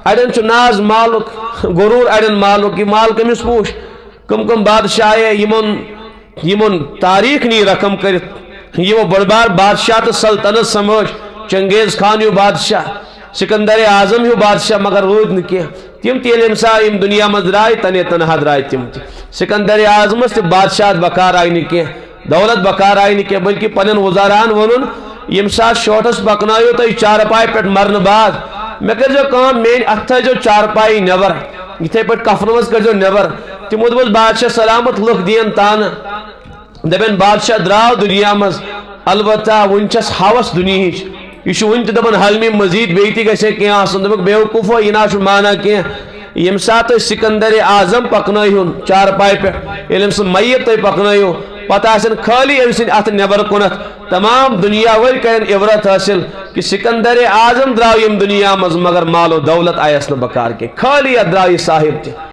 اڑین چھ ناز مالک غرور اڑین مالک یہ مال کمس پوش کم کم بادشاہ یمن تاریخ نی رقم کرت یہ بڑ بار بادشاہ تو سلطنت سمجھ چنگیز خان ہیو بادشاہ سکندر اعظم ہیو بادشاہ مگر رود نہ کی تم تیل امسا ام دنیا مز درائے تنے تنہا درائے تم سکندر اعظمس تہ بادشاہ بکار آئی نہ کی دولت بکار آئی نہ کی بلکہ پنن وزاران ونن یم سات شوٹس پکنایو تھی چارپائی پہ مرن بعد مے کرزو کام مین اتھ تھو چارپائی نبر یتھے پہ کفن مز کرزو نبر تمو دس بادشاہ سلامت لک دین تان دپن بادشاہ دراو دنیا مز البتہ ون چھس ہوس دنیہچ یہ ون تہ دپن حلمی مزید بیٚیہِ تہِ گژھِ کینٛہہ آسُن دوٚپُکھ بیوقوٗفو یہِ نہ چھُ مانا کینٛہہ ییٚمہِ ساتہٕ تُہۍ سکندر اعظم پکنٲیہُن چارپائی پہ ییٚلہِ أمۍ سُنٛد میت تُہۍ پکنٲیِو پتہ آسن خالی أمۍ سٕنٛدِ اتھ نٮ۪بر کُنتھ تمام دنیا وٲلۍ کرن عبرت حٲصل کہ سکندر اعظم درٛاو ییٚمہِ دنیا منٛز مگر مال و دولت آیس نہٕ بکار کینٛہہ خالی اتھ درٛاو یہِ صاحب تہِ